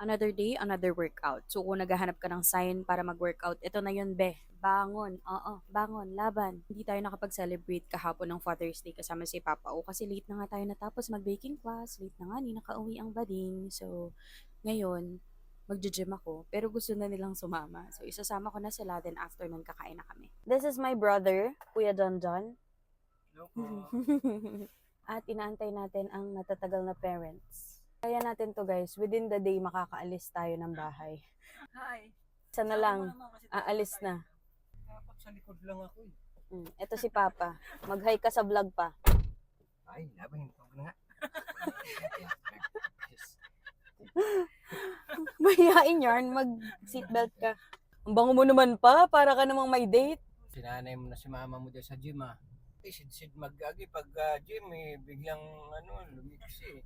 Another day, another workout. So, kung naghahanap ka ng sign para mag-workout, ito na yun, be. Bangon. Oo, bangon. Laban. Hindi tayo nakapag-celebrate kahapon ng Father's Day kasama si Papa O kasi late na nga tayo natapos mag-baking class. Late na nga ni nakauwi ang bading. So, ngayon, magja-gym ako. Pero gusto na nilang sumama. So, isasama ko na sila. Then, after nun, kakain na kami. This is my brother, Kuya Don Don. Hello po. At inaantay natin ang natatagal na parents. Kaya natin to guys, within the day makakaalis tayo ng bahay. Hi. Isa na lang, aalis na. Dapat sa likod lang ako eh. Ito si Papa, mag-hi ka sa vlog pa. Ay, laban ito na nga. Mahihain yarn, mag-seatbelt ka. Ang bango mo naman pa, para ka namang may date. Sinanay mo na si mama mo dyan sa gym ah. Sid-sid mag-agi pag gym eh, biglang lumiksi eh.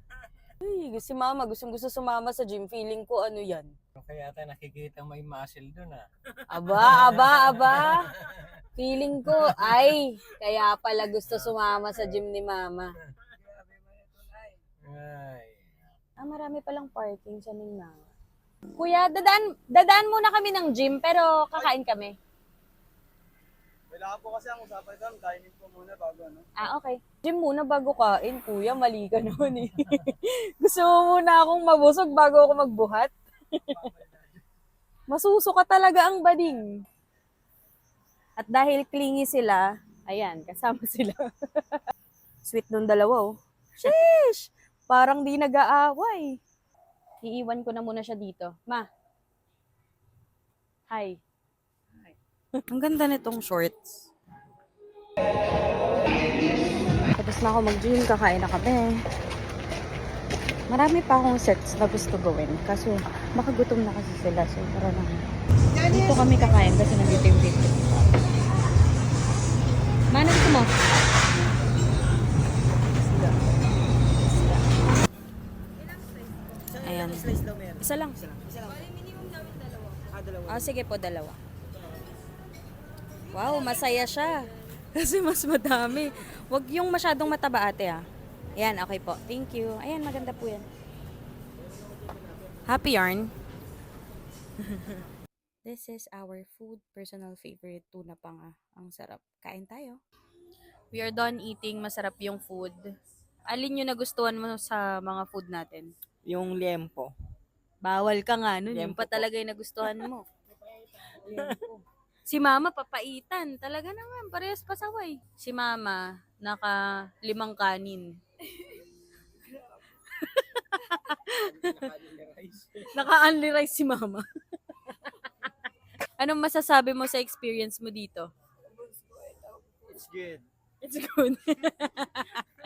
Ay, si Mama, gustong-gusto sumama sa gym. Feeling ko ano yan. Kaya tayo nakikita may muscle doon ah. Aba. Feeling ko, ay, kaya pala gusto sumama sa gym ni Mama. Ay. Marami palang parking sa Mindanao. Kuya, dadaan muna kami ng gym, pero kakain kami. Kailangan po kasi ang usapan doon, dining po muna bago ano. Okay. Gym muna bago kain, kuya. Mali ka naman eh. Gusto mo muna akong mabusog bago ako magbuhat? Masuso ka talaga ang bading. At dahil clingy sila, ayan, kasama sila. Sweet nung dalawa oh. Sheesh! Parang di nag-aaway. Iiwan ko na muna siya dito. Ma. Hi. Ang ganda nitong shorts. Tapos na ako mag-gym, kakain na kami. Marami pa akong sets na gusto gawin. Kaso, makagutom na kasi sila. So, tara na. Dito kami kakain kasi nandito yung pizza. Mana gusto mo? Ayan. Isa lang. Sige po, dalawa. Wow, masaya siya. Kasi mas madami. Huwag yung masyadong mataba ate ah. Ayan, okay po. Thank you. Ayan, maganda po yan. Happy yarn. This is our food. Personal favorite. Tuna pa nga. Ang sarap. Kain tayo. We are done eating. Masarap yung food. Alin yung nagustuhan mo sa mga food natin? Yung liempo. Bawal ka nga nun. Yung Liempo pa talaga yung nagustuhan mo. Si Mama, papaitan. Talaga naman, parehas pasaway. Si Mama, naka 5 kanin. Naka-only rice si Mama. Anong masasabi mo sa experience mo dito? It's good. It's good.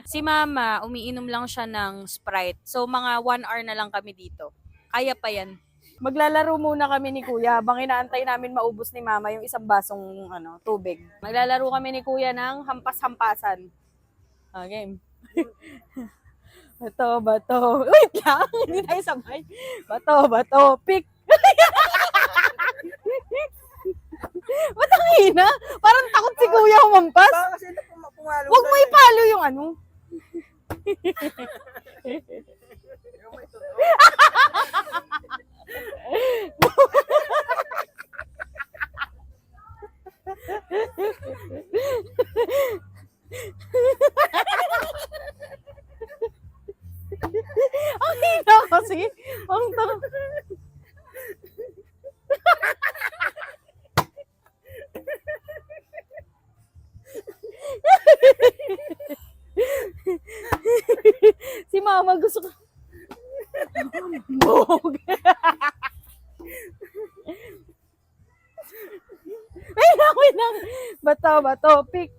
Si Mama, umiinom lang siya ng Sprite. So, mga 1 hour na lang kami dito. Kaya pa yan. Maglalaro muna kami ni Kuya habang inaantay namin maubos ni Mama yung isang basong tubig. Maglalaro kami ni Kuya ng hampas-hampasan. Game. Bato. Wait lang, hindi tayo sabay. Bato, pick. Ba't ang hina? Parang takot si Kuya humampas. Kasi ito pumalo. Huwag mo ipalo yung ano. Yung may tunog. Ang hina kasi. Ang takot. Si Mama gusto ko. Bog. Wait lang. Bato, pick.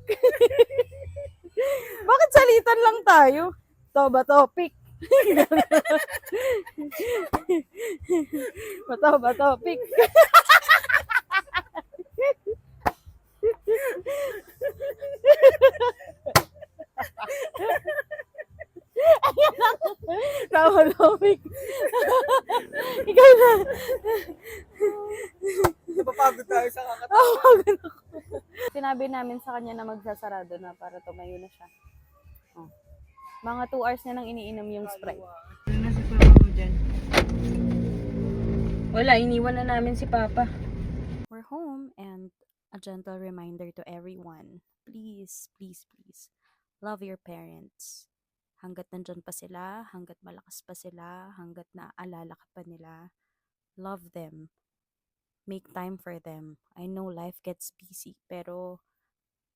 Bakit salitan lang tayo? Bato, pick. Bato, pick. Pick. Ikaw na. Napapagod tayo sa kakatawa. Sinabi namin sa kanya na magsasarado na para tumayo na siya. Mga 2 hours na nang iniinom yung Sprite. Ano na si Papa mo dyan? Wala, iniwan na namin si Papa. We're home, and a gentle reminder to everyone. Please, please, please, love your parents. Hanggat nandyan pa sila, hanggat malakas pa sila, hanggat naaalala ka pa nila, love them. Make time for them. I know life gets busy, pero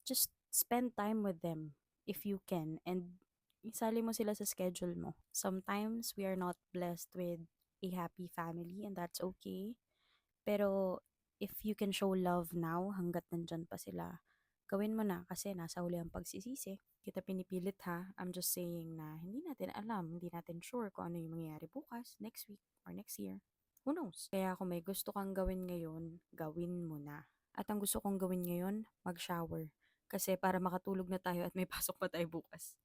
just spend time with them if you can, and isali mo sila sa schedule mo. Sometimes we are not blessed with a happy family, and that's okay. Pero if you can show love now hanggat nandyan pa sila, gawin mo na kasi nasa huli ang pagsisisi. Kita pinipilit ha. I'm just saying na hindi natin alam, hindi natin sure kung ano yung mangyayari bukas, next week, or next year. Who knows? Kaya kung may gusto kang gawin ngayon, gawin mo na. At ang gusto kong gawin ngayon, mag-shower. Kasi para makatulog na tayo at may pasok pa tayo bukas.